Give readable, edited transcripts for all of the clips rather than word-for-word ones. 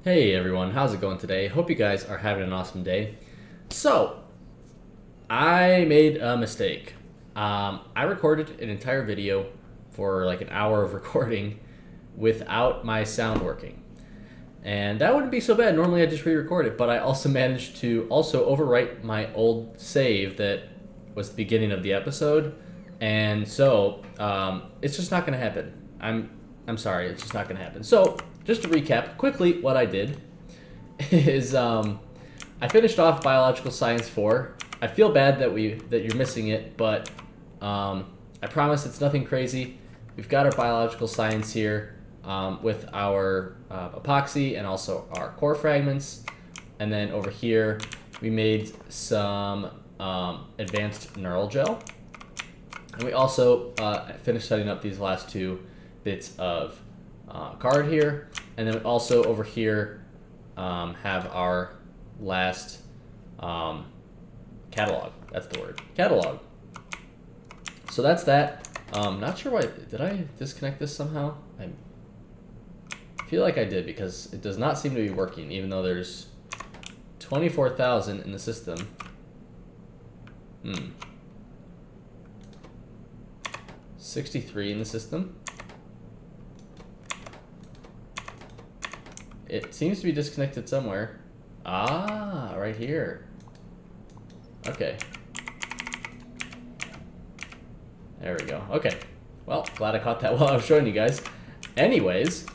Hey everyone, how's it going today? Hope you guys are having an awesome day. So, I made a mistake. I recorded an entire video for like an hour of recording without my sound working. And that wouldn't be so bad. Normally I just re-record it, but I also managed to also overwrite my old save that was the beginning of the episode. And so, it's just not going to happen. I'm sorry, it's just not going to happen. So, just to recap quickly, what I did is I finished off Biological Science 4. I feel bad that you're missing it, but I promise it's nothing crazy. We've got our biological science here with our epoxy and also our core fragments, and then over here we made some advanced neural gel, and we also finished setting up these last two bits of card here, and then also over here have our last catalog. That's the word, catalog. So that's that. Not sure why. Did I disconnect this somehow? I feel like I did, because it does not seem to be working, even though there's 24,000 in the system. 63 in the system. It seems to be disconnected somewhere. Ah, right here. Okay. There we go. Okay. Well, glad I caught that while I was showing you guys. Anyways,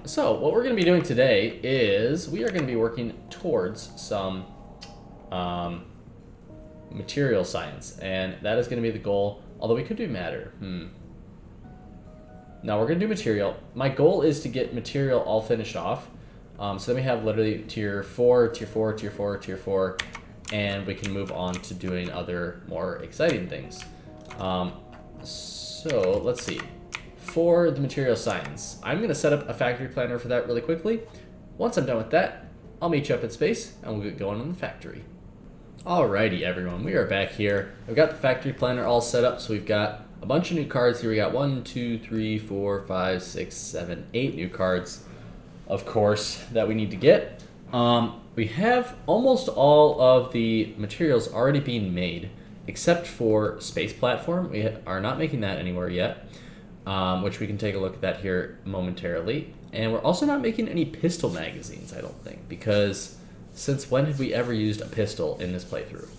so what we're going to be doing today is we are going to be working towards some material science, and that is going to be the goal. Although we could do matter. Now we're going to do material. My goal is to get material all finished off. So then we have literally tier 4, tier 4, tier 4, tier 4, and we can move on to doing other more exciting things. So let's see. For the material science, I'm going to set up a factory planner for that really quickly. Once I'm done with that, I'll meet you up in space and we'll get going on the factory. Alrighty everyone, we are back here. I've got the factory planner all set up, so we've got a bunch of new cards here. We got 1, 2, 3, 4, 5, 6, 7, 8 new cards, of course, that we need to get. We have almost all of the materials already being made, except for space platform. We are not making that anywhere yet, which we can take a look at that here momentarily. And we're also not making any pistol magazines, I don't think, because since when have we ever used a pistol in this playthrough?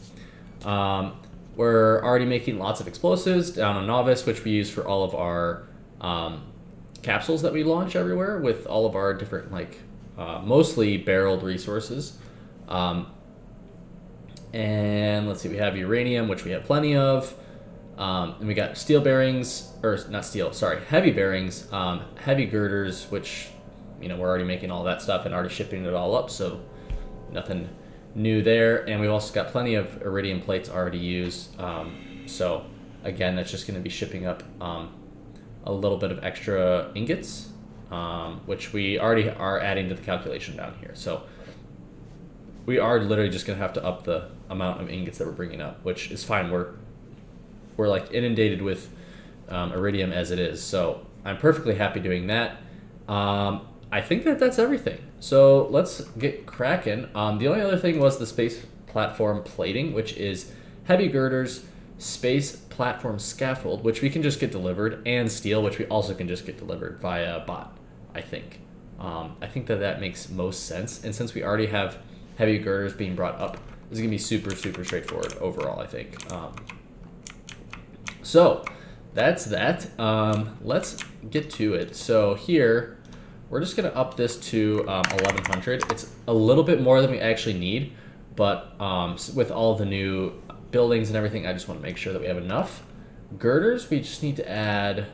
We're already making lots of explosives down on Novice, which we use for all of our capsules that we launch everywhere with all of our different, mostly barreled resources. And let's see, we have uranium, which we have plenty of. And we got steel bearings, or not steel, sorry, heavy bearings, heavy girders, which, we're already making all that stuff and already shipping it all up, so nothing new there. And we've also got plenty of iridium plates already used. So again, that's just going to be shipping up a little bit of extra ingots, which we already are adding to the calculation down here. So we are literally just going to have to up the amount of ingots that we're bringing up, which is fine. We're like inundated with iridium as it is. So I'm perfectly happy doing that. I think that's everything. So let's get cracking. The only other thing was the space platform plating, which is heavy girders, space platform scaffold, which we can just get delivered, and steel, which we also can just get delivered via bot, I think. I think that makes most sense. And since we already have heavy girders being brought up, this is going to be super, super straightforward overall, I think. So that's that. Let's get to it. So here, we're just going to up this to 1100. It's a little bit more than we actually need, but with all the new buildings and everything, I just want to make sure that we have enough. Girders, we just need to add,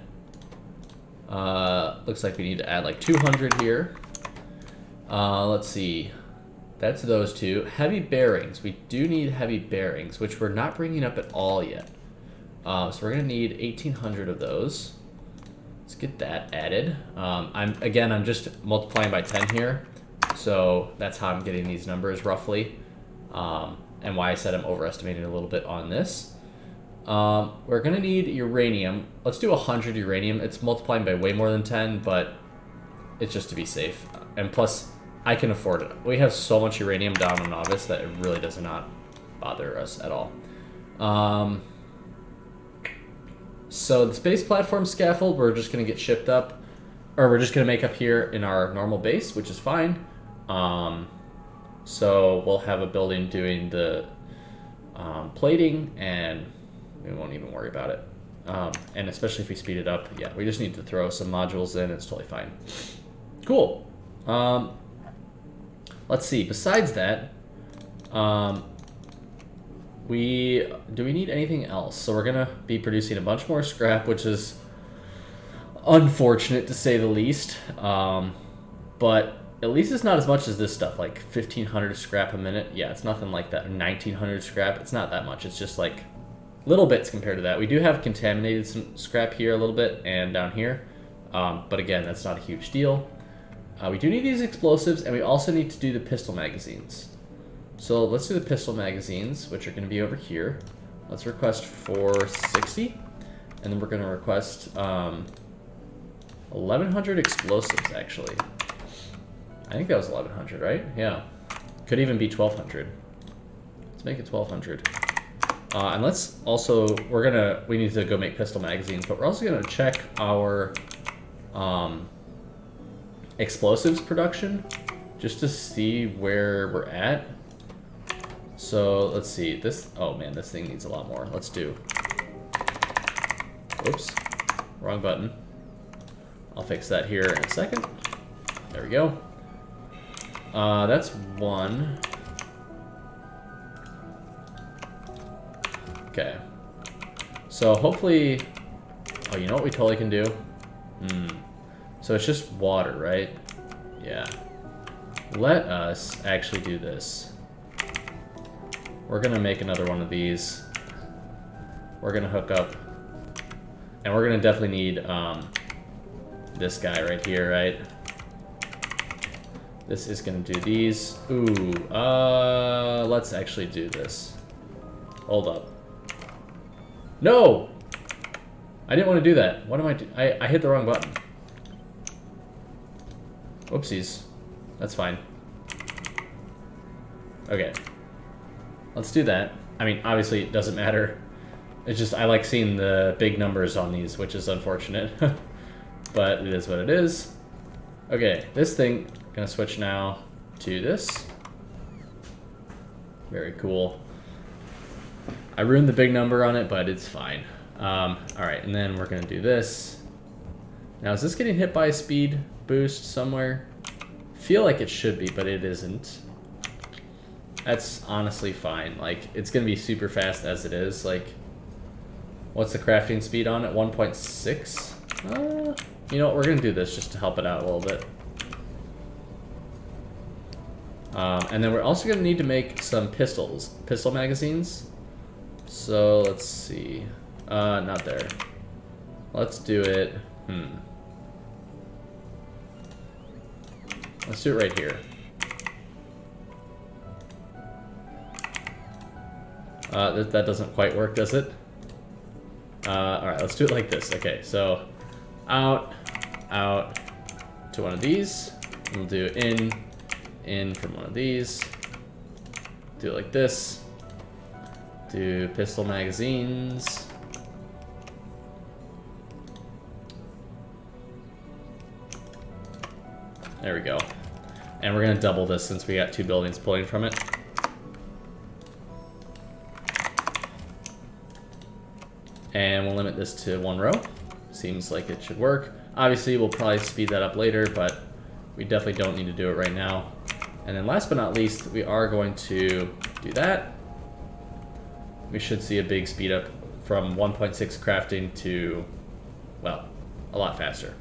looks like we need to add like 200 here. Let's see, that's those two. Heavy bearings, we do need heavy bearings, which we're not bringing up at all yet. So we're going to need 1800 of those. Let's get that added. I'm just multiplying by 10 here, so that's how I'm getting these numbers roughly, and why I said I'm overestimating a little bit on this. We're gonna need uranium. Let's do 100 uranium. It's multiplying by way more than 10, but it's just to be safe. And plus, I can afford it. We have so much uranium down on Novice that it really does not bother us at all. So the space platform scaffold, we're just going to get shipped up, or we're just going to make up here in our normal base, which is fine. So we'll have a building doing the plating, and we won't even worry about it. And especially if we speed it up, yeah, we just need to throw some modules in. It's totally fine. Cool. Let's see. Besides that, do we need anything else? So we're gonna be producing a bunch more scrap, which is unfortunate to say the least. But at least it's not as much as this stuff, like 1,500 scrap a minute. Yeah, it's nothing like that. 1,900 scrap. It's not that much. It's just like little bits compared to that. We do have contaminated some scrap here a little bit and down here, but again, that's not a huge deal. We do need these explosives, and we also need to do the pistol magazines. So let's do the pistol magazines, which are going to be over here. Let's request 460, and then we're going to request 1,100 explosives, actually. I think that was 1,100, right? Yeah. Could even be 1,200. Let's make it 1,200. And let's also, we need to go make pistol magazines, but we're also going to check our explosives production just to see where we're at. So let's see, oh man, this thing needs a lot more. Let's do, oops, wrong button. I'll fix that here in a second. There we go. That's one. Okay. So hopefully, oh, you know what we totally can do? So it's just water, right? Yeah. Let us actually do this. We're gonna make another one of these. We're gonna hook up, and we're gonna definitely need this guy right here, right? This is gonna do these. Ooh, let's actually do this. Hold up. No! I didn't want to do that. What am I doing? I hit the wrong button. Whoopsies. That's fine. Okay. Let's do that. I mean, obviously it doesn't matter. It's just, I like seeing the big numbers on these, which is unfortunate. But it is what it is. Okay, this thing, gonna switch now to this. Very cool. I ruined the big number on it, but it's fine. Alright, and then we're gonna do this. Now, is this getting hit by a speed boost somewhere? Feel like it should be, but it isn't. That's honestly fine. Like, it's gonna be super fast as it is. Like, what's the crafting speed on it? 1.6? You know what, we're gonna do this just to help it out a little bit. And then we're also gonna need to make some pistol magazines. So let's see, not there. Let's do it, Let's do it right here. That doesn't quite work, does it? Alright, let's do it like this. Okay, so out to one of these. We'll do in from one of these. Do it like this. Do pistol magazines. There we go. And we're gonna double this since we got two buildings pulling from it. And we'll limit this to one row. Seems like it should work. Obviously, we'll probably speed that up later, but we definitely don't need to do it right now. And then last but not least, we are going to do that. We should see a big speed up from 1.6 crafting to, well, a lot faster.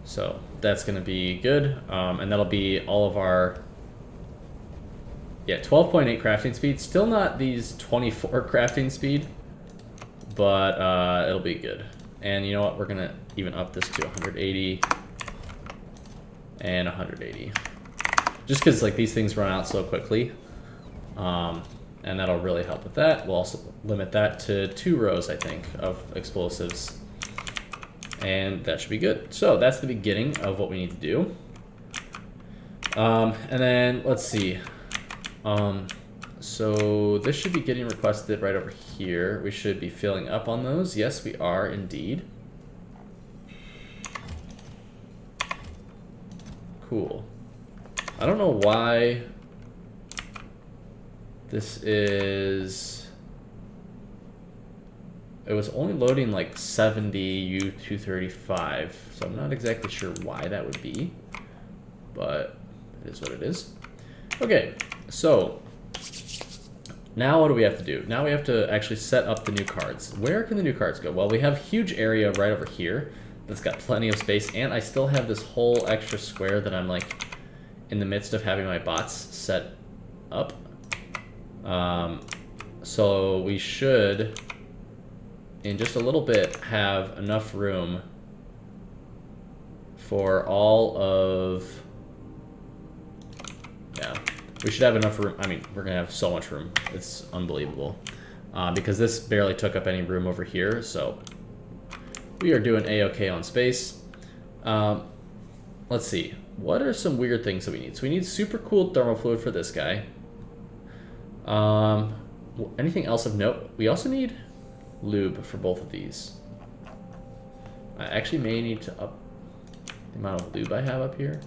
So that's going to be good. And that'll be all of our, 12.8 crafting speed. Still not these 24 crafting speed, but it'll be good. And you know what? We're going to even up this to 180 and 180. Just because like these things run out so quickly. And that'll really help with that. We'll also limit that to 2 rows, I think, of explosives. And that should be good. So that's the beginning of what we need to do. And then let's see. So this should be getting requested right over here. We should be filling up on those. Yes, we are indeed. Cool. I don't know why this is... It was only loading like 70 U235, so I'm not exactly sure why that would be, but it is what it is. Okay, so now what do we have to do? Now we have to actually set up the new cards. Where can the new cards go? Well, we have a huge area right over here that's got plenty of space, and I still have this whole extra square that I'm like in the midst of having my bots set up. So we should, in just a little bit, have enough room for all of... Yeah, we should have enough room. I mean, we're gonna have so much room. It's unbelievable. Because this barely took up any room over here, so we are doing a-okay on space. Let's see. What are some weird things that we need? So we need super cooled thermal fluid for this guy. Anything else of note? We also need lube for both of these. I actually may need to up the amount of lube I have up here.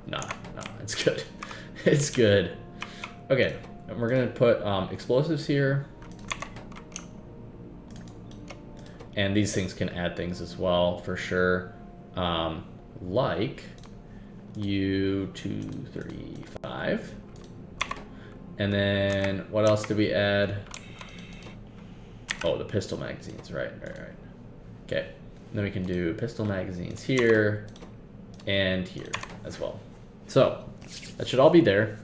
Nah, it's good. It's good. Okay, and we're gonna put explosives here. And these things can add things as well, for sure. Like U235. And then what else did we add? Oh, the pistol magazines, right. Okay, and then we can do pistol magazines here and here as well. So that should all be there.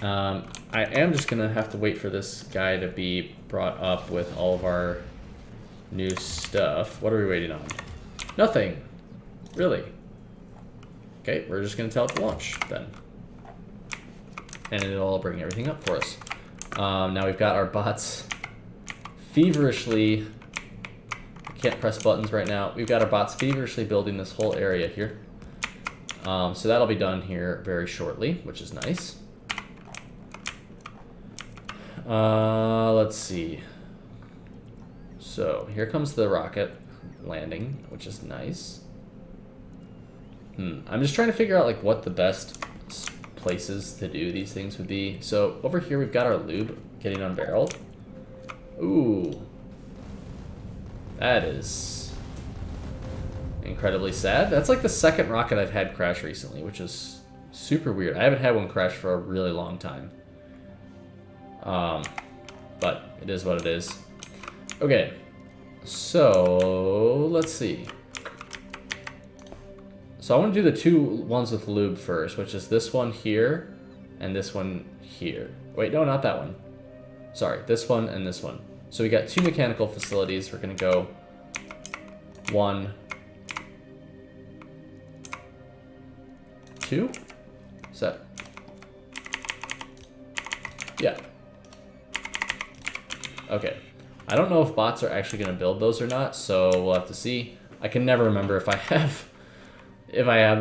I am just gonna have to wait for this guy to be brought up with all of our new stuff. What are we waiting on? Nothing. Really? Okay, we're just gonna tell it to launch then. And it'll bring everything up for us. Now we've got our bots feverishly... I can't press buttons right now. We've got our bots feverishly building this whole area here. So that'll be done here very shortly, which is nice. Let's see. So here comes the rocket landing, which is nice. I'm just trying to figure out like what the best places to do these things would be. So over here we've got our lube getting unbarreled. Ooh, that is incredibly sad. That's like the second rocket I've had crash recently, which is super weird. I haven't had one crash for a really long time. But it is what it is. Okay, so let's see. So I want to do the two ones with lube first, which is this one here and this one here. Wait, no, not that one. Sorry, this one and this one. So we got two mechanical facilities. We're gonna go 1, 2. Set. Yeah. Okay. I don't know if bots are actually gonna build those or not, so we'll have to see. I can never remember if I have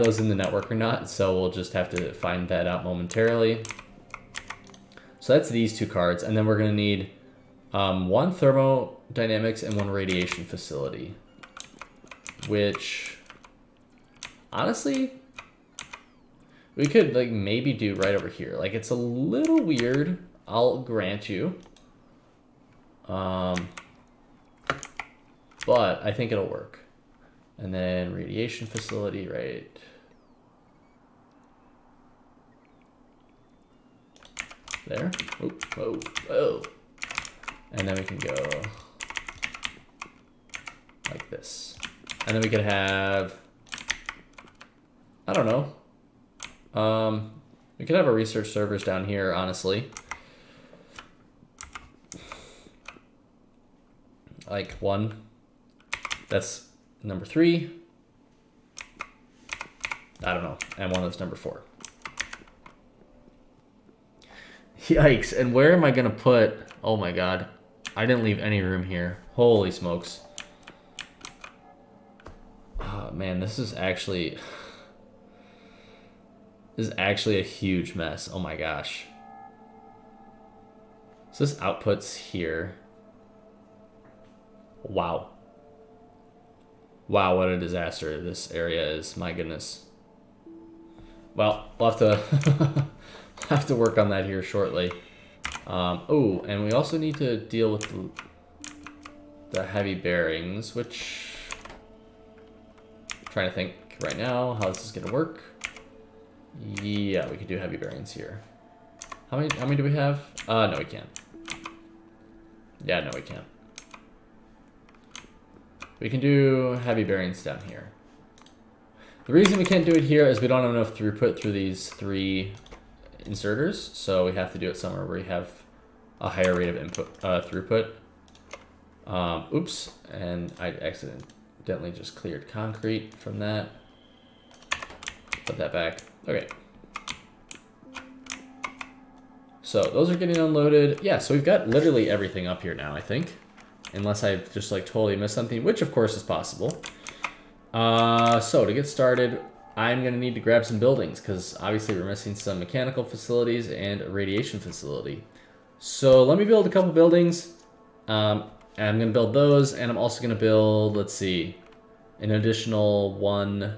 those in the network or not, so we'll just have to find that out momentarily. So that's these two cards, and then we're gonna need 1 thermodynamics and 1 radiation facility, which honestly we could like maybe do right over here. Like it's a little weird, I'll grant you, but I think it'll work. And then radiation facility right there. Oop, whoa, whoa. And then we can go like this. And then we could have, I don't know. We could have our research servers down here, honestly. Like 1. That's number 3. I don't know. And 1 is number 4. Yikes. And where am I going to put... Oh my god. I didn't leave any room here. Holy smokes. man, this is actually a huge mess. Oh my gosh. So this outputs here. Wow. Wow, what a disaster this area is. My goodness. Well, we'll have to have to work on that here shortly. Oh, and we also need to deal with the heavy bearings, which I'm trying to think right now how this is gonna work. Yeah, we could do heavy bearings here. How many do we have? No, we can't. Yeah, no, we can't. We can do heavy bearings down here. The reason we can't do it here is we don't have enough throughput through these 3 inserters, so we have to do it somewhere where we have a higher rate of input throughput. Oops, and I accidentally just cleared concrete from that. Put that back. Okay. So those are getting unloaded. Yeah, so we've got literally everything up here now, I think. Unless I've just like totally missed something, which of course is possible. So to get started, I'm gonna need to grab some buildings because obviously we're missing some mechanical facilities and a radiation facility. So let me build a couple buildings. And I'm gonna build those, and I'm also gonna build, let's see, an additional one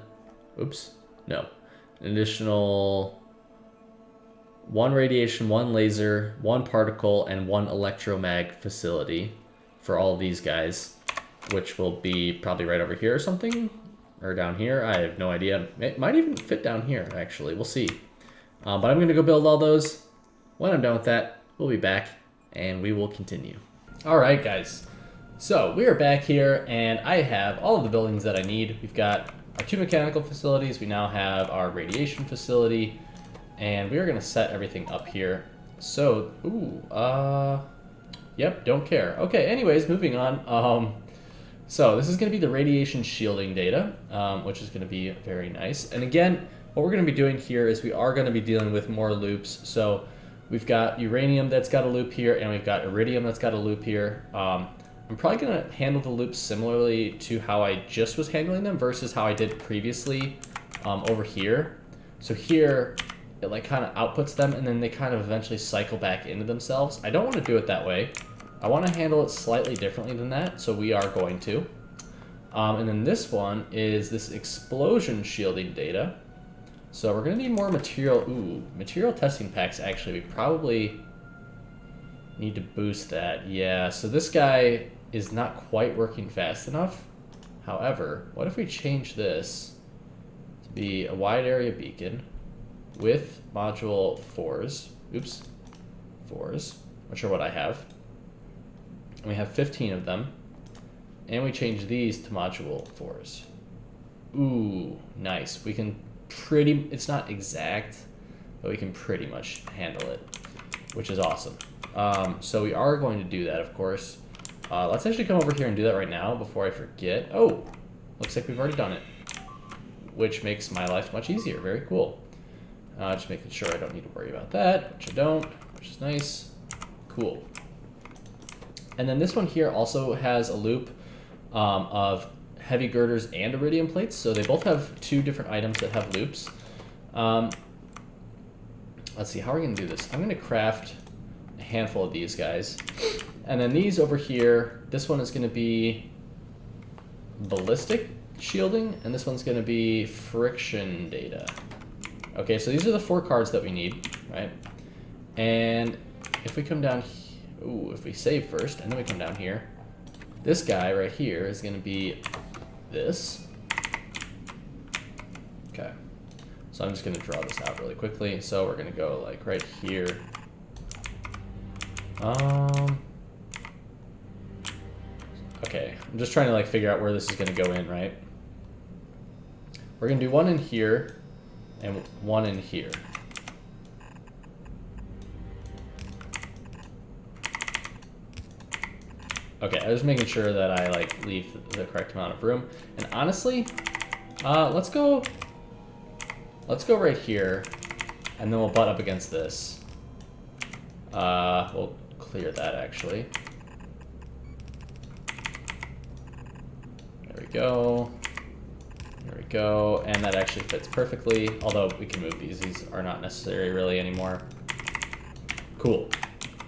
radiation, 1 laser, 1 particle, and 1 electromag facility for all of these guys, which will be probably right over here or something, or down here. I have no idea. It might even fit down here, actually. We'll see. But I'm gonna go build all those. When I'm done with that, we'll be back, and we will continue. All right, guys. So we are back here, and I have all of the buildings that I need. We've got our 2 mechanical facilities. We now have our radiation facility, and we are gonna set everything up here. So, yep, don't care. Okay, anyways, moving on. So this is gonna be the radiation shielding data, which is gonna be very nice. And again, what we're gonna be doing here is we are gonna be dealing with more loops. So we've got uranium that's got a loop here, and we've got iridium that's got a loop here. I'm probably gonna handle the loops similarly to how I just was handling them versus how I did previously over here. So here, it like kind of outputs them, and then they kind of eventually cycle back into themselves. I don't want to do it that way. I want to handle it slightly differently than that, so we are going to. And then this one is this explosion shielding data. So we're gonna need more material. Ooh, material testing packs, actually. We probably need to boost that. Yeah, so this guy is not quite working fast enough. However, what if we change this to be a wide area beacon with module 4s, which are what I have. And we have 15 of them. And we change these to module 4s. Ooh, nice. We can it's not exact, but we can pretty much handle it, which is awesome. So we are going to do that, of course. Let's actually come over here and do that right now before I forget. Oh, looks like we've already done it, which makes my life much easier. Very cool. Just making sure I don't need to worry about that, which I don't, which is nice. Cool. And then this one here also has a loop of heavy girders and iridium plates. So they both have 2 different items that have loops. Let's see, how are we going to do this? I'm going to craft a handful of these guys. And then these over here, this one is going to be ballistic shielding, and this one's going to be friction data. Okay, so these are the 4 cards that we need, right? And if we come down, if we save first, and then we come down here, this guy right here is going to be this. Okay, so I'm just going to draw this out really quickly. So we're going to go like right here. Okay, I'm just trying to like figure out where this is going to go in, right? We're going to do 1 in here and 1 in here. Okay, I was making sure that I like leave the correct amount of room. And honestly, let's go right here, and then we'll butt up against this. We'll clear that actually. There we go. There go, and that actually fits perfectly, although we can move these. These are not necessary really anymore. Cool.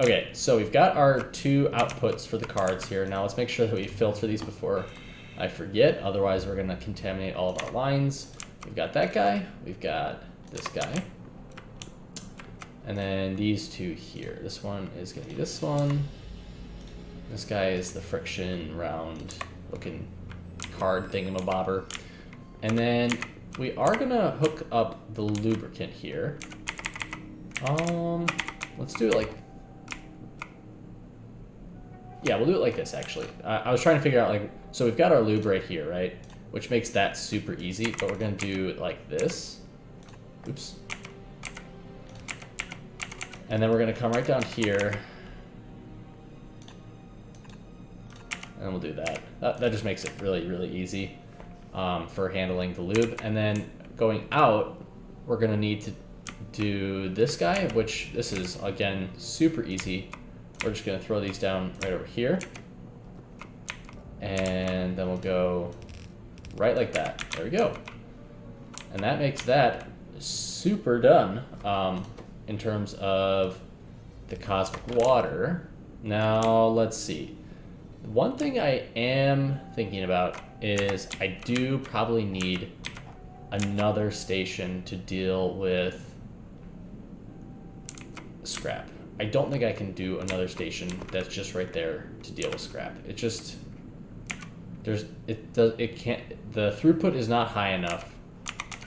Okay, so we've got our 2 outputs for the cards here. Now let's make sure that we filter these before I forget, otherwise we're gonna contaminate all of our lines. We've got that guy, we've got this guy, and then these 2 here. This one is gonna be this one. This guy is the friction round looking card thingamabobber. And then we are gonna hook up the lubricant here. Let's do it like, yeah, we'll do it like this actually. I was trying to figure out like, so we've got our lube right here, right? Which makes that super easy, but we're gonna do it like this. Oops. And then we're gonna come right down here. And we'll do that. That just makes it really, really easy for handling the lube. And then going out, we're gonna need to do this guy, which this is, again, super easy. We're just gonna throw these down right over here. And then we'll go right like that. There we go. And that makes that super done in terms of the cosmic water. Now, let's see. One thing I am thinking about is I do probably need another station to deal with scrap. I don't think I can do another station that's just right there to deal with scrap. It just, it can't, the throughput is not high enough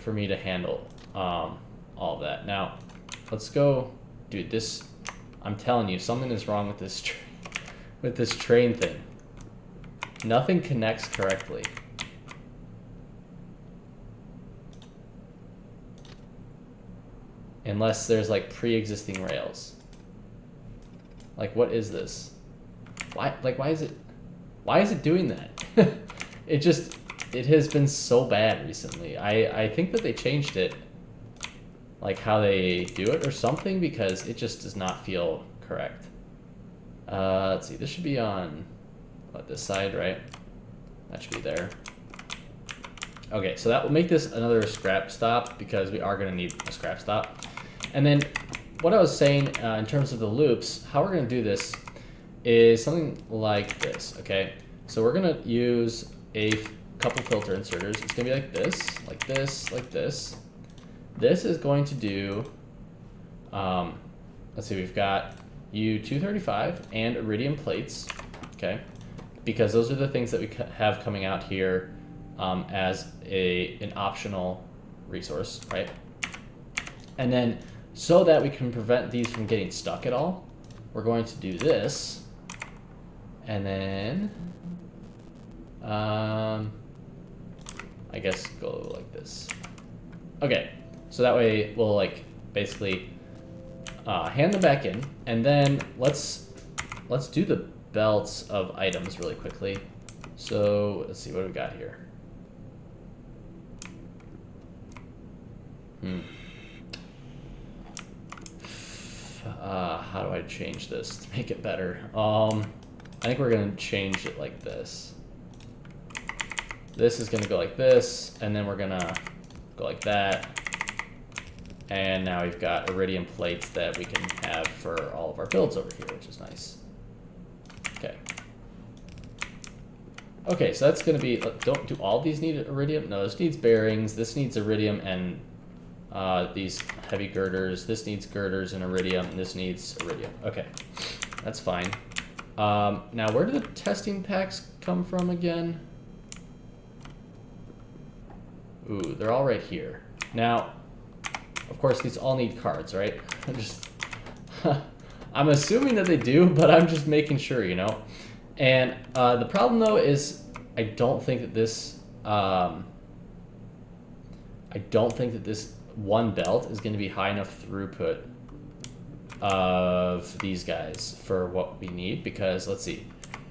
for me to handle all of that. Now, let's go, dude, this, I'm telling you, something is wrong with this train thing. Nothing connects correctly. Unless there's like pre-existing rails. Like, what is this? Why is it doing that? It has been so bad recently. I think that they changed it, like how they do it or something, because it just does not feel correct. Let's see, this should be on, what, this side, right? That should be there. Okay, so that will make this another scrap stop, because we are gonna need a scrap stop. And then what I was saying in terms of the loops, how we're gonna do this is something like this, okay? So we're gonna use a couple filter inserters. It's gonna be like this, like this, like this. This is going to do, let's see, we've got U-235 and iridium plates, okay? Because those are the things that we have coming out here as an optional resource, right? And then, so that we can prevent these from getting stuck at all, we're going to do this, and then, I guess go like this. Okay, so that way we'll like basically hand them back in, and then let's do the belts of items really quickly. So let's see, what do we got here? How do I change this to make it better? I think we're gonna change it like this. This is gonna go like this, and then we're gonna go like that. And now we've got iridium plates that we can have for all of our builds over here, which is nice. Okay. Okay, so that's gonna be, do all these need iridium? No, this needs bearings, this needs iridium and these heavy girders, this needs girders and iridium, and this needs iridium. Okay, that's fine. Now where do the testing packs come from again? Ooh, they're all right here. Now, of course, these all need cards, right? I'm assuming that they do, but I'm just making sure, you know? And the problem, though, is I don't think that this one belt is going to be high enough throughput of these guys for what we need, because, let's see,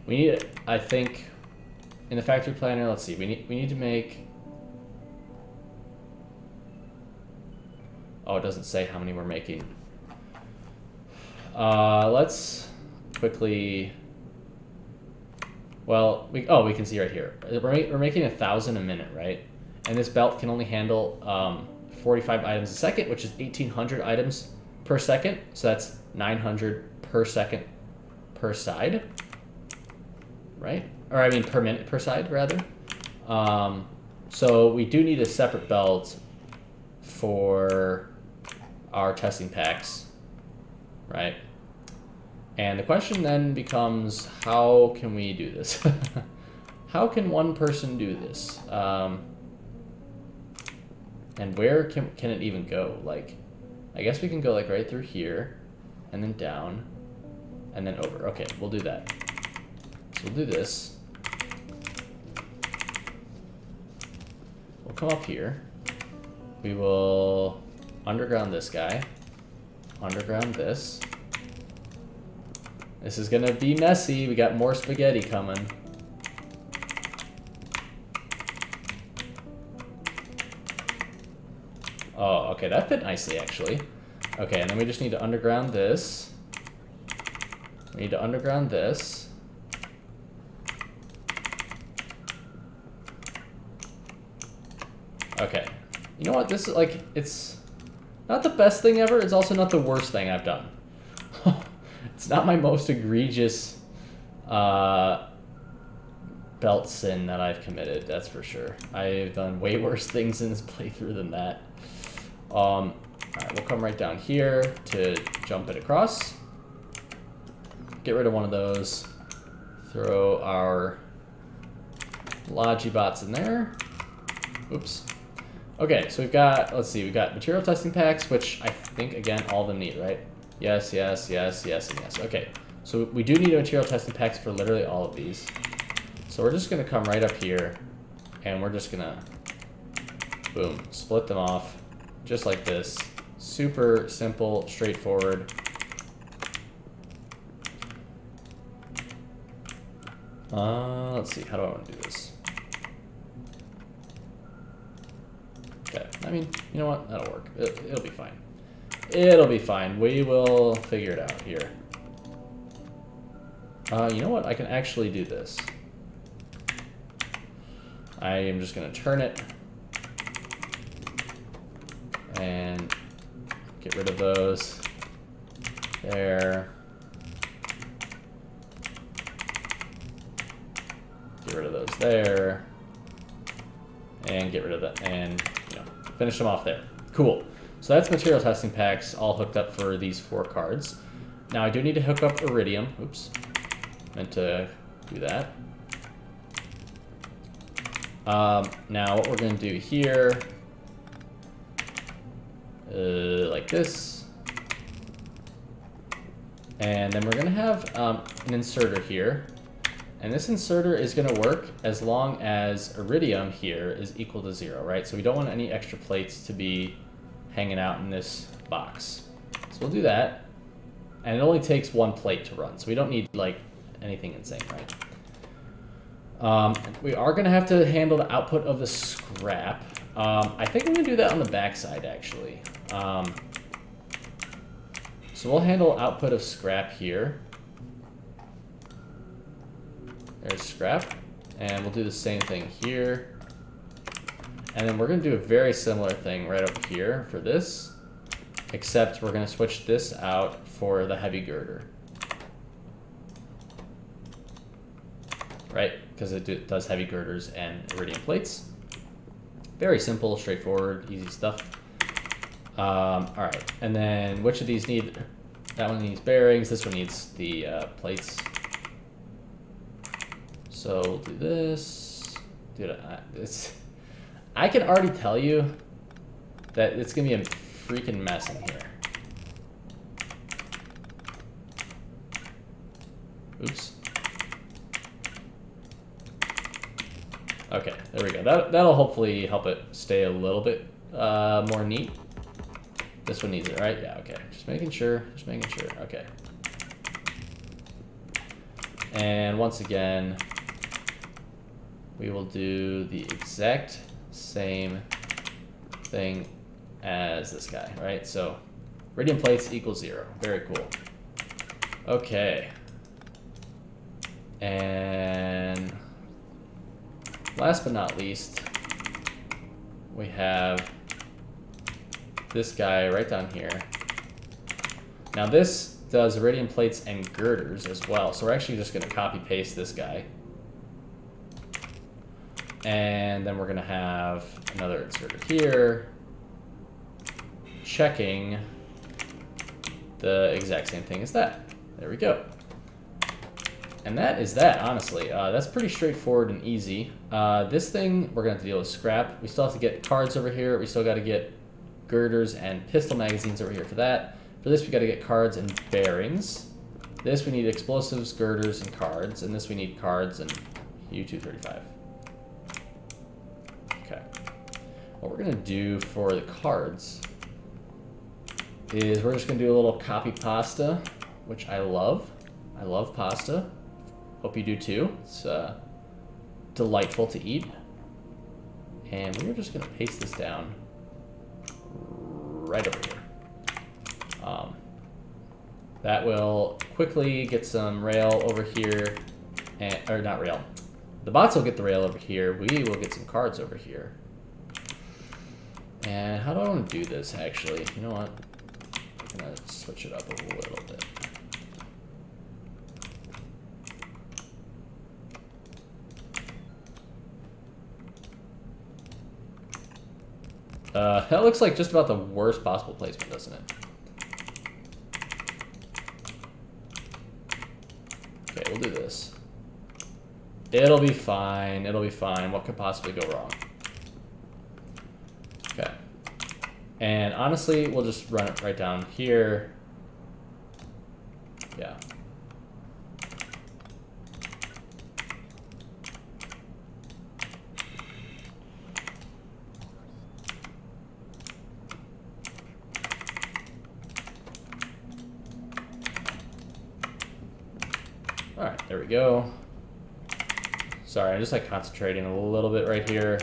we need, I think, in the factory planner, let's see, we need to make, oh, it doesn't say how many we're making. Let's quickly, well, we can see right here. We're making 1,000 a minute, right? And this belt can only handle 45 items a second, which is 1,800 items per second. So that's 900 per second per side, right? Or I mean per minute per side, rather. So we do need a separate belt for our testing packs, right? And the question then becomes, how can we do this? How can one person do this? And where can it even go? Like, I guess we can go like right through here, and then down, and then over. Okay, we'll do that. So we'll do this. We'll come up here. We will underground this guy. Underground this. This is gonna be messy. We got more spaghetti coming. Oh, okay, that fit nicely, actually. Okay, and then we just need to underground this. We need to underground this. Okay. You know what? This is like, it's not the best thing ever. It's also not the worst thing I've done. It's not my most egregious belt sin that I've committed, that's for sure. I've done way worse things in this playthrough than that. Alright, we'll come right down here to jump it across. Get rid of one of those. Throw our Logibots in there. Oops. Okay, so we've got, let's see, we've got material testing packs, which I think, again, all of them need, right? Yes, yes, yes, yes, and yes. Okay, so we do need material testing packs for literally all of these. So we're just going to come right up here, and we're just going to, boom, split them off, just like this. Super simple, straightforward. Let's see, how do I want to do this? Okay, I mean, you know what? That'll work. It'll be fine. It'll be fine. We will figure it out here. You know what? I can actually do this. I am just going to turn it and get rid of those. There. Get rid of those there. And get rid of that. And, you know, finish them off there. Cool. So that's material testing packs all hooked up for these 4 cards. Now I do need to hook up iridium. Oops. Meant to do that. Now what we're going to do here, like this. And then we're going to have an inserter here. And this inserter is going to work as long as iridium here is equal to 0, right? So we don't want any extra plates to be hanging out in this box. So we'll do that. And it only takes 1 plate to run, so we don't need like anything insane, right? We are going to have to handle the output of the scrap. I think we're going to do that on the back side, actually. So we'll handle output of scrap here. There's scrap. And we'll do the same thing here. And then we're going to do a very similar thing right up here for this, except we're going to switch this out for the heavy girder. Right? Because it does heavy girders and iridium plates. Very simple, straightforward, easy stuff. Alright, and then which of these need, that one needs bearings, this one needs the plates. So we'll do this. Dude, I can already tell you that it's going to be a freaking mess in here. Oops. Okay, there we go. That'll hopefully help it stay a little bit more neat. This one needs it, right? Yeah, okay. Just making sure. Just making sure. Okay. And once again, we will do the exact same thing as this guy, right? So iridium plates equals 0. Very cool. Okay. And last but not least, we have this guy right down here. Now this does iridium plates and girders as well. So we're actually just gonna copy paste this guy. And then we're gonna have another inserter here, checking the exact same thing as that. There we go. And that is that, honestly. That's pretty straightforward and easy. This thing, we're gonna have to deal with scrap. We still have to get cards over here. We still gotta get girders and pistol magazines over here for that. For this, we gotta get cards and bearings. This, we need explosives, girders, and cards. And this, we need cards and U-235. Okay. What we're gonna do for the cards is we're just gonna do a little copy pasta, which I love. I love pasta. Hope you do too. It's delightful to eat. And we're just gonna paste this down right over here. That will quickly get some rail over here, and, or not rail. The bots will get the rail over here. We will get some cards over here. And how do I want to do this, actually? You know what? I'm gonna switch it up a little bit. That looks like just about the worst possible placement, doesn't it? Okay, we'll do this. It'll be fine. It'll be fine. What could possibly go wrong? Okay. And honestly, we'll just run it right down here. Yeah. All right, there we go. Sorry, I'm just like concentrating a little bit right here.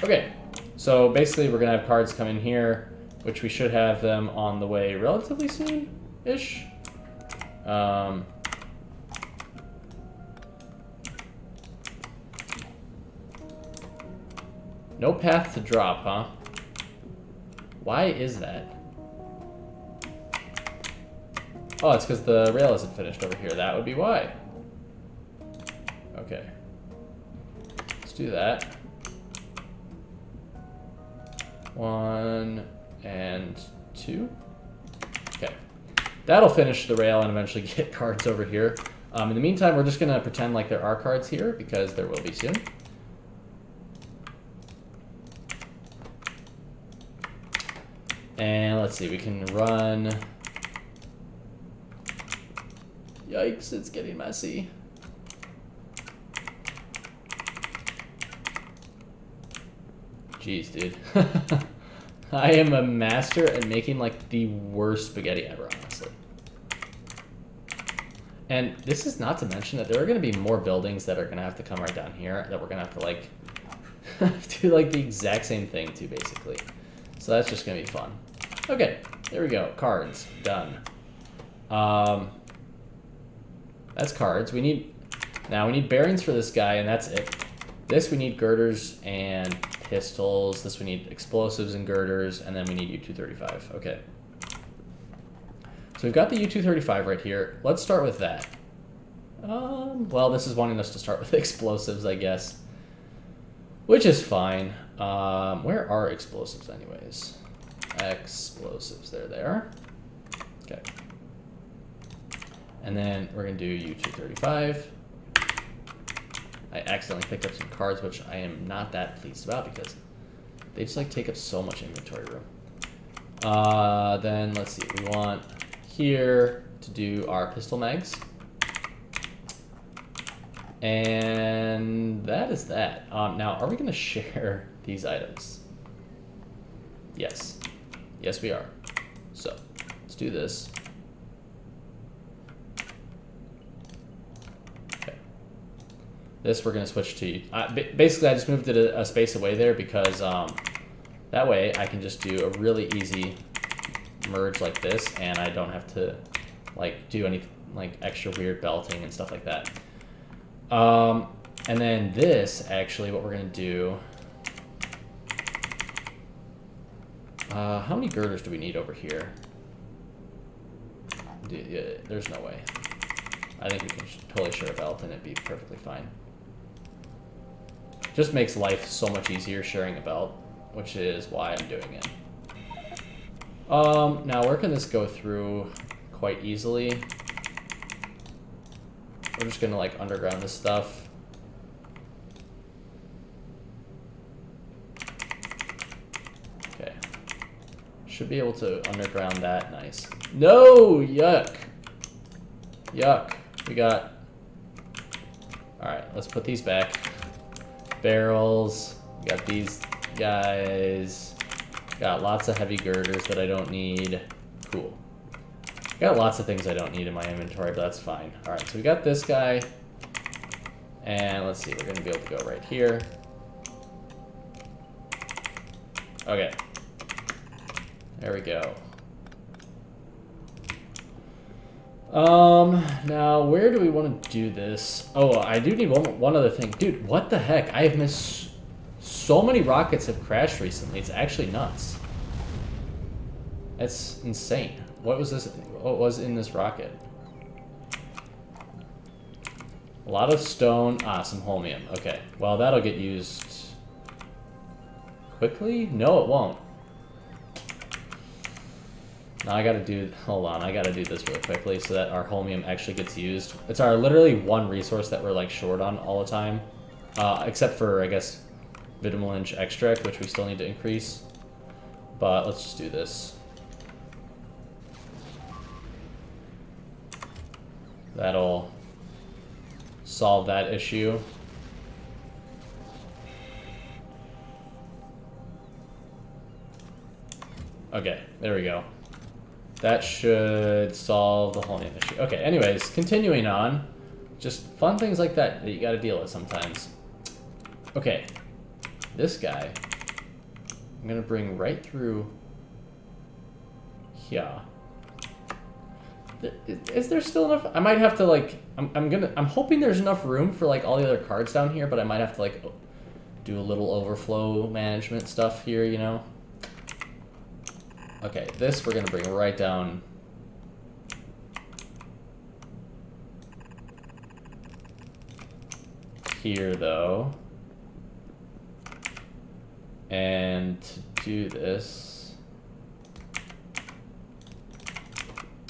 Okay, so basically we're gonna have cards come in here, which we should have them on the way relatively soon-ish. No path to drop, huh? Why is that? Oh, it's because the rail isn't finished over here. That would be why. Okay. Let's do that. 1 and 2. Okay. That'll finish the rail and eventually get cards over here. In the meantime, we're just going to pretend like there are cards here because there will be soon. And let's see, we can run... Yikes, it's getting messy. Jeez, dude. I am a master at making like the worst spaghetti ever, honestly. And this is not to mention that there are going to be more buildings that are going to have to come right down here that we're going to have to like do like the exact same thing to, basically. So that's just going to be fun. Okay, there we go. Cards, done. That's cards. We need bearings for this guy, and that's it. This we need girders and pistols. This we need explosives and girders, and then we need U-235. Okay. So we've got the U-235 right here. Let's start with that. Well, this is wanting us to start with explosives, I guess, which is fine. Where are explosives, anyways? Explosives. There they are. Okay. And then we're going to do U-235. I accidentally picked up some cards, which I am not that pleased about because they just like take up so much inventory room. Then let's see, we want here to do our pistol mags. And that is that. Now, are we going to share these items? Yes. Yes, we are. So let's do this. This we're going to switch to, basically I just moved it a space away there because that way I can just do a really easy merge like this and I don't have to like do any like extra weird belting and stuff like that. And then this, actually, what we're going to do... how many girders do we need over here? There's no way. I think we can totally share a belt and it'd be perfectly fine. Just makes life so much easier sharing a belt, which is why I'm doing it. Now where can this go through quite easily? We're just gonna like underground this stuff. Okay. Should be able to underground that. Nice. No! Yuck. Yuck. We got... Alright, let's put these back. Barrels. We got these guys. Got lots of heavy girders that I don't need. Cool. Got lots of things I don't need in my inventory, but that's fine. Alright, so we got this guy. And let's see, we're going to be able to go right here. Okay. There we go. Now, where do we want to do this? Oh, I do need one other thing. Dude, what the heck? I have missed... So many rockets have crashed recently. It's actually nuts. That's insane. What was this? What was in this rocket? A lot of stone. Ah, some holmium. Okay. Well, that'll get used quickly? No, it won't. Now I gotta do... Hold on. I gotta do this really quickly so that our holmium actually gets used. It's our literally one resource that we're like short on all the time. Except for, I guess... Vitamin extract, which we still need to increase. But let's just do this. That'll solve that issue. Okay, there we go. That should solve the whole issue. Okay, anyways, continuing on. Just fun things like that that you gotta deal with sometimes. Okay. This guy, I'm gonna bring right through here. Is there still enough? I might have to like, I'm hoping there's enough room for like all the other cards down here, but I might have to like do a little overflow management stuff here, you know? Okay, this we're gonna bring right down. Here though. And to do this...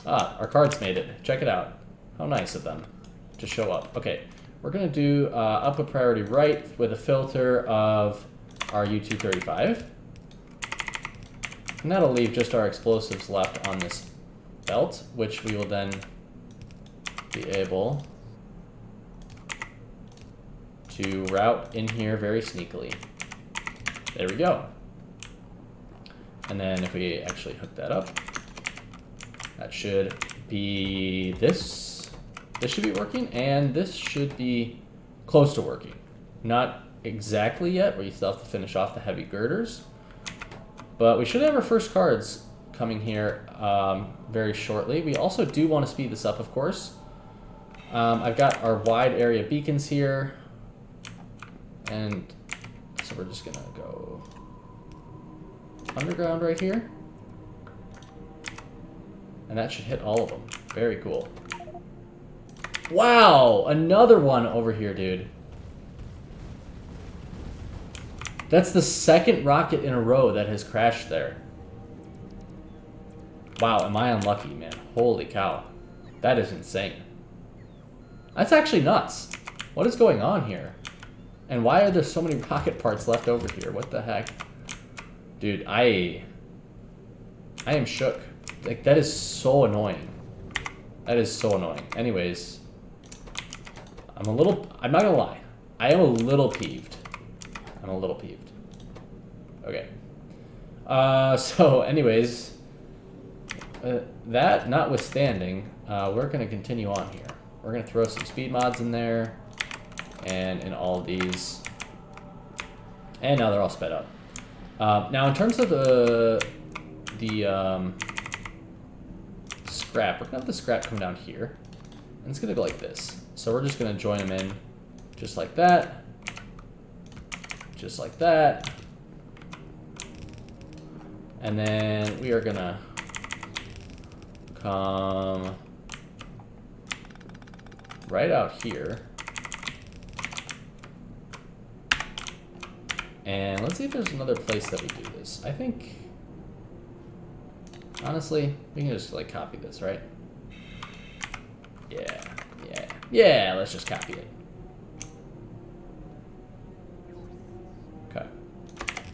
Ah, our cards made it. Check it out. How nice of them to show up. Okay, we're going to do up a priority right with a filter of our U-235. And that'll leave just our explosives left on this belt, which we will then be able to route in here very sneakily. There we go. And then if we actually hook that up, that should be this. This should be working, and this should be close to working. Not exactly yet, we still have to finish off the heavy girders. But we should have our first cards coming here very shortly. We also do want to speed this up, of course. I've got our wide area beacons here. And so we're just gonna go underground right here. And that should hit all of them. Very cool. Wow! Another one over here, dude. That's the second rocket in a row that has crashed there. Wow, am I unlucky, man. Holy cow. That is insane. That's actually nuts. What is going on here? And why are there so many rocket parts left over here? What the heck? Dude, I am shook. Like, that is so annoying. That is so annoying. Anyways, I'm not gonna lie. I am a little peeved. I'm a little peeved. Okay. So anyways, that notwithstanding, we're gonna continue on here. We're gonna throw some speed mods in there. And in all of these. And now they're all sped up. Now in terms of the scrap, we're gonna have the scrap come down here. And it's gonna go like this. So we're just gonna join them in Just like that. Just like that. And then we are gonna come right out here. And let's see if there's another place that we do this. I think, honestly, we can just like copy this, right? Yeah, let's just copy it. Okay,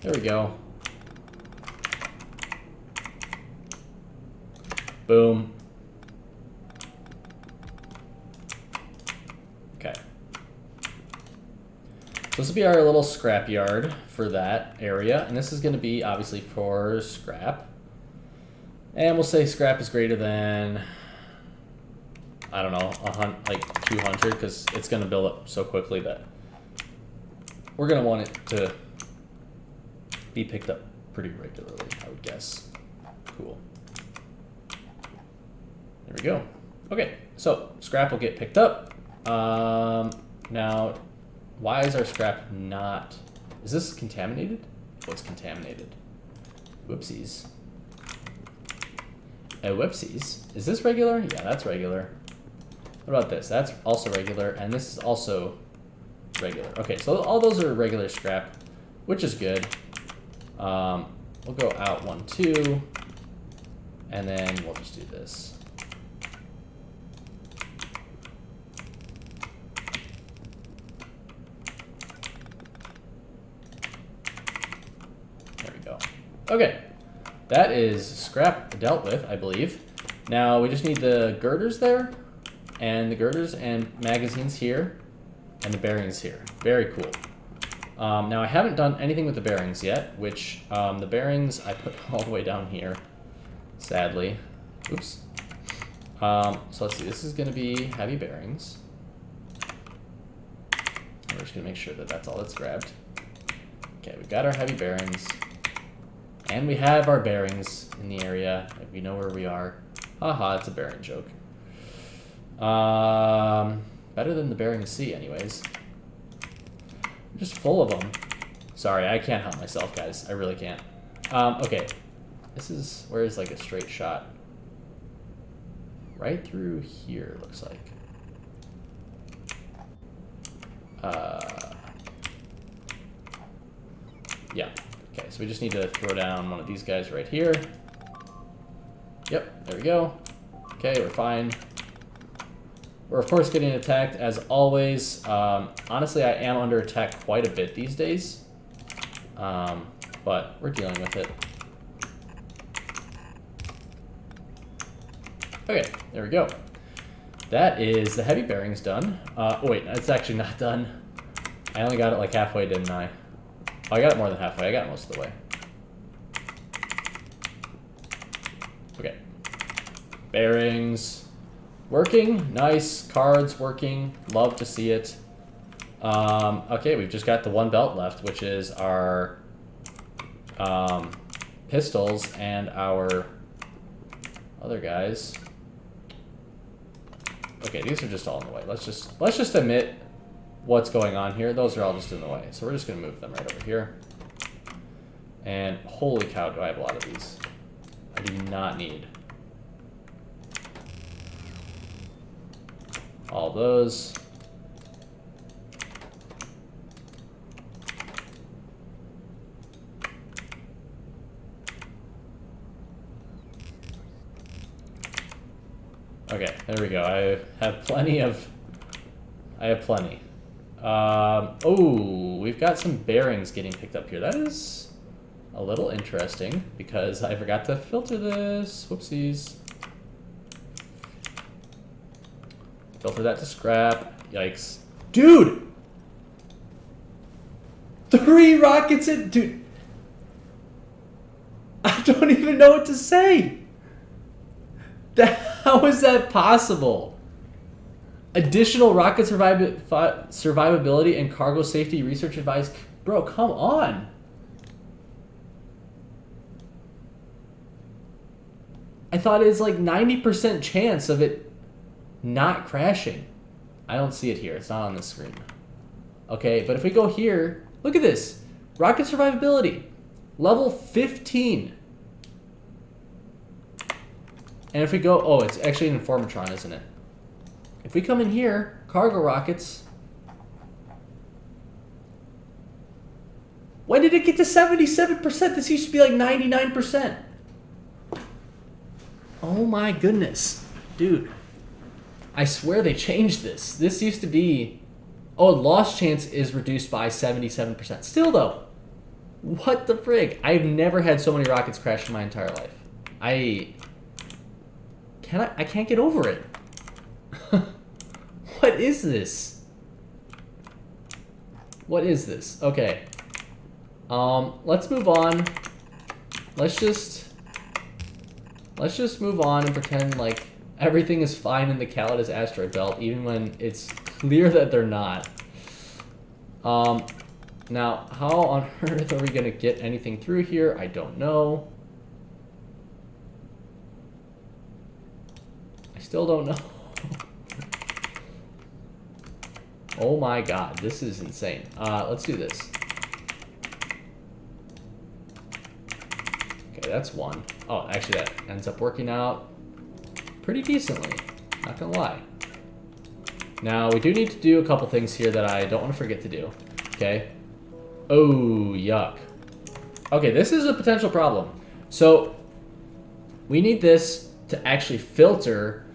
there we go. Boom. Okay. So this will be our little scrap yard for that area, and this is going to be obviously for scrap. And we'll say scrap is greater than, I don't know, like 200, because it's going to build up so quickly that we're going to want it to be picked up pretty regularly, I would guess. Cool. There we go. Okay, so scrap will get picked up. Now, why is our scrap not... Is this contaminated? Oh, it's contaminated. Whoopsies. Whoopsies. Is this regular? Yeah, that's regular. What about this? That's also regular, and this is also regular. Okay, so all those are regular scrap, which is good. We'll go out 1, 2, and then we'll just do this. There we go. Okay, that is scrap dealt with, I believe. Now we just need the girders there, and the girders and magazines here, and the bearings here. Very cool. Now I haven't done anything with the bearings yet, which the bearings I put all the way down here, sadly. Oops. So let's see, this is going to be heavy bearings. We're just going to make sure that that's all that's grabbed. Okay, we've got our heavy bearings. And we have our bearings in the area. We know where we are. Haha, it's a bearing joke. Better than the bearing C anyways. I'm just full of them. Sorry, I can't help myself, guys. I really can't. Okay. This is, where is like a straight shot? Right through here, looks like. Yeah. Okay, so we just need to throw down one of these guys right here. Yep, there we go. Okay, we're fine. We're of course getting attacked as always. Honestly, I am under attack quite a bit these days. But we're dealing with it. Okay, there we go. That is the heavy bearings done. Oh wait, it's actually not done. I only got it like halfway, didn't I? Oh, I got it more than halfway. I got most of the way. Okay. Bearings. Working. Nice. Cards working. Love to see it. Okay, we've just got the one belt left, which is our pistols and our other guys. Okay, these are just all in the way. Let's just admit what's going on here. Those are all just in the way. So we're just gonna move them right over here. And holy cow, do I have a lot of these. I do not need all those. Okay, there we go. I have plenty. Oh, we've got some bearings getting picked up here. That is a little interesting because I forgot to filter this. Whoopsies. Filter that to scrap. Yikes. Dude! 3 rockets in... Dude. I don't even know what to say. How is that possible? Additional rocket survivability and cargo safety research advice. Bro, come on. I thought it's like 90% chance of it not crashing. I don't see it here. It's not on the screen. Okay, but if we go here, look at this. Rocket survivability. Level 15. And if we go, oh, it's actually an Informatron, isn't it? If we come in here, cargo rockets. When did it get to 77%? This used to be like 99%. Oh my goodness. Dude. I swear they changed this. This used to be... Oh, loss chance is reduced by 77%. Still though. What the frig? I've never had so many rockets crash in my entire life. I can't get over it. What is this? What is this? Okay. Let's move on. Let's just move on and pretend like everything is fine in the Calidus asteroid belt, even when it's clear that they're not. Now, how on earth are we gonna get anything through here? I don't know. I still don't know. Oh my god, this is insane. Let's do this. Okay, that's one. Oh, actually that ends up working out pretty decently, not gonna lie. Now, we do need to do a couple things here that I don't want to forget to do. Okay. Oh, yuck. Okay, this is a potential problem. So, we need this to actually filter...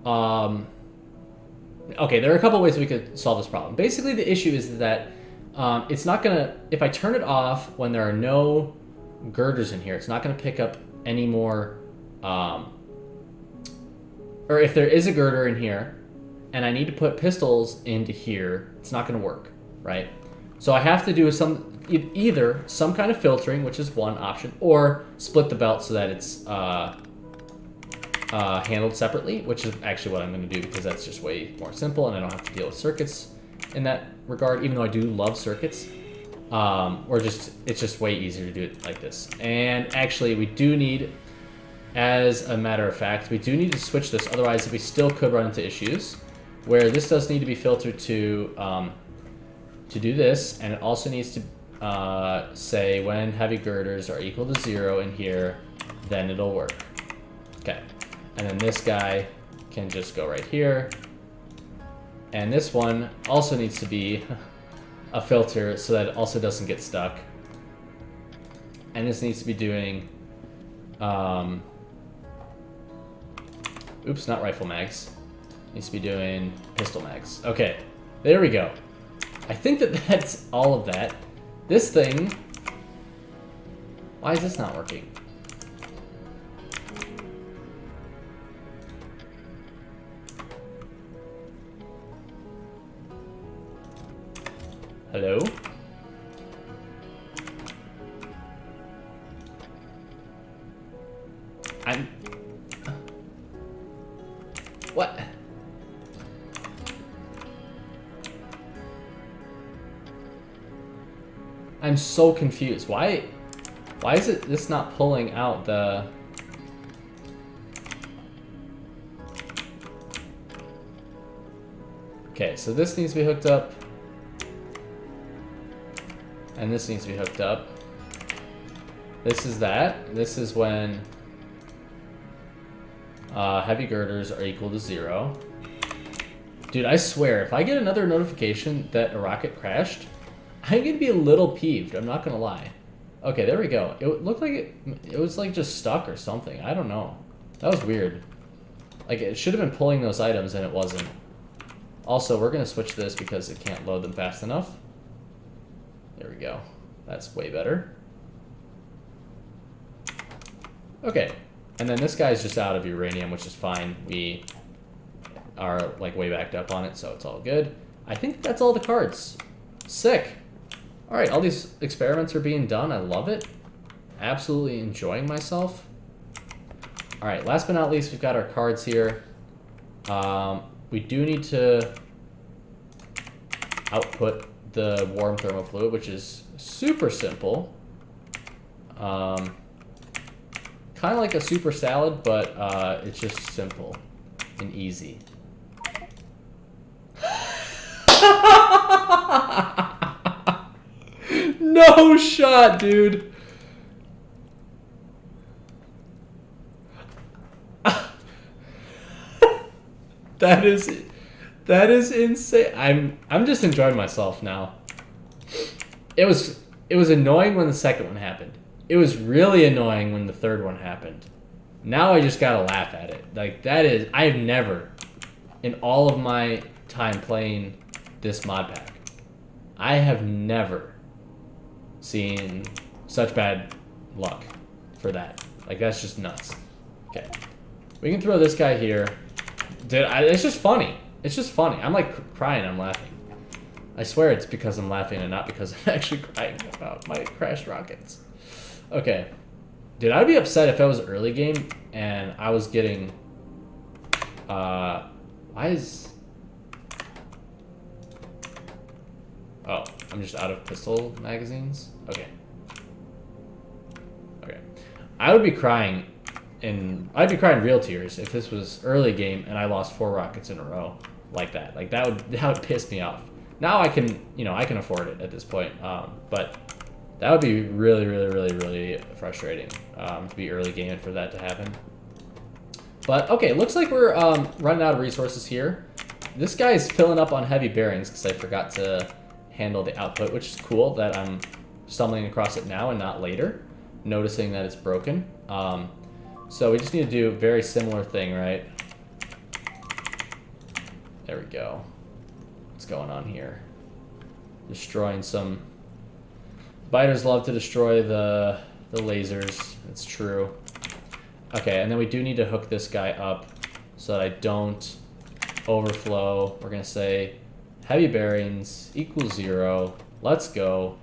Okay, there are a couple ways we could solve this problem. Basically, the issue is that it's not gonna... If I turn it off when there are no girders in here, it's not gonna pick up any more... or if there is a girder in here, and I need to put pistols into here, it's not gonna work, right? So I have to do either some kind of filtering, which is one option, or split the belt so that it's handled separately, which is actually what I'm going to do because that's just way more simple and I don't have to deal with circuits in that regard, even though I do love circuits. It's just way easier to do it like this. And actually, we do need, as a matter of fact, we do need to switch this, otherwise we still could run into issues where this does need to be filtered to do this, and it also needs to say when heavy girders are equal to 0 in here, then it'll work. Okay, and then this guy can just go right here, and this one also needs to be a filter so that it also doesn't get stuck, and this needs to be doing oops, not rifle mags, needs to be doing pistol mags. Okay, there we go. I think that that's all of that. This thing... Why is this not working? Hello? What? I'm so confused. Why is this not pulling out the... Okay, so this needs to be hooked up. And this needs to be hooked up. This is that. This is when heavy girders are equal to 0. Dude, I swear, if I get another notification that a rocket crashed, I'm gonna be a little peeved, I'm not gonna lie. Okay, there we go. It looked like it was like just stuck or something. I don't know. That was weird. Like, it should have been pulling those items and it wasn't. Also, we're gonna switch this because it can't load them fast enough. There we go. That's way better. Okay, and then this guy's just out of uranium, which is fine. We are like way backed up on it, so it's all good. I think that's all the cards. Sick. All right, all these experiments are being done. I love it. Absolutely enjoying myself. All right, last but not least, we've got our cards here. We do need to output the warm thermal fluid, which is super simple. Kind of like a super salad, but it's just simple and easy. No shot, dude. That is insane. I'm just enjoying myself now. It was annoying when the second one happened. It was really annoying when the third one happened. Now I just gotta laugh at it. Like, that is, I have never, in all of my time playing this mod pack, I have never seen such bad luck for that. Like, that's just nuts. Okay. We can throw this guy here. Dude, it's just funny. It's just funny. I'm like crying, I'm laughing. I swear it's because I'm laughing and not because I'm actually crying about my crashed rockets. Okay. Dude, I'd be upset if it was early game and I was getting... why is... Oh, I'm just out of pistol magazines? Okay. Okay. I would be crying I'd be crying real tears if this was early game and I lost 4 rockets in a row like that. Like, that would piss me off. Now I can, I can afford it at this point. But that would be really, really, really, really frustrating to be early game and for that to happen. But, okay, looks like we're running out of resources here. This guy's filling up on heavy bearings because I forgot to handle the output, which is cool that I'm stumbling across it now and not later, noticing that it's broken. So we just need to do a very similar thing, right? There we go. What's going on here? Destroying some... Biters love to destroy the lasers. It's true. Okay, and then we do need to hook this guy up so that I don't overflow. We're going to say heavy bearings equals 0. Let's go.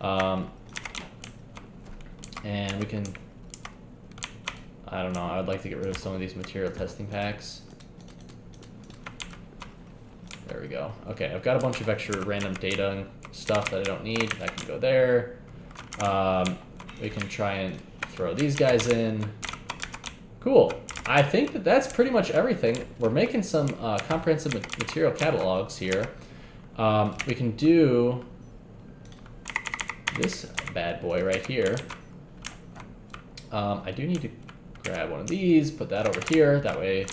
And we can... I don't know. I would like to get rid of some of these material testing packs. There we go. Okay, I've got a bunch of extra random data and stuff that I don't need. That can go there. We can try and throw these guys in. Cool. I think that that's pretty much everything. We're making some comprehensive material catalogs here. We can do this bad boy right here. I do need to grab one of these, put that over here. That way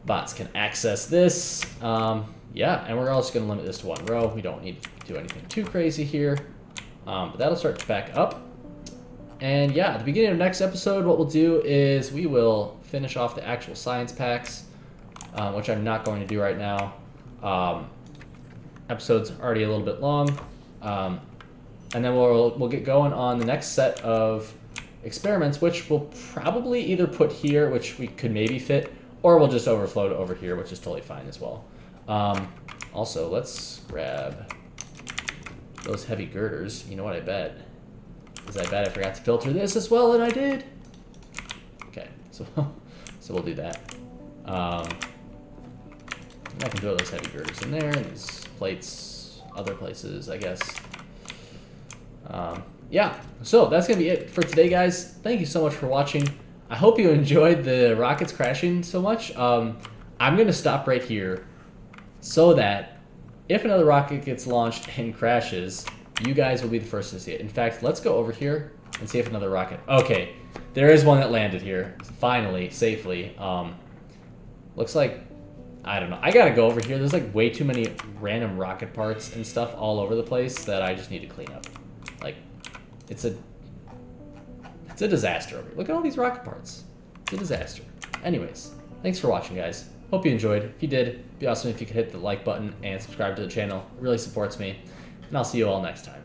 bots can access this. Yeah, and we're also going to limit this to 1 row. We don't need to do anything too crazy here. But that'll start to back up. And yeah, at the beginning of next episode, what we'll do is we will finish off the actual science packs, which I'm not going to do right now. Episode's already a little bit long. And then we'll get going on the next set of experiments, which we'll probably either put here, which we could maybe fit, or we'll just overflow to over here, which is totally fine as well. Also, let's grab those heavy girders. You know what I bet? Is I bet I forgot to filter this as well, and I did. Okay, so we'll do that. I can throw those heavy girders in there, and these plates other places, I guess. Yeah, so that's going to be it for today, guys. Thank you so much for watching. I hope you enjoyed the rockets crashing so much. I'm going to stop right here so that if another rocket gets launched and crashes, you guys will be the first to see it. In fact, let's go over here and see if another rocket... Okay, there is one that landed here, finally, safely. Looks like... I don't know. I got to go over here. There's like way too many random rocket parts and stuff all over the place that I just need to clean up. Like... It's a disaster over here. Look at all these rocket parts. It's a disaster. Anyways, thanks for watching, guys. Hope you enjoyed. If you did, it'd be awesome if you could hit the like button and subscribe to the channel. It really supports me. And I'll see you all next time.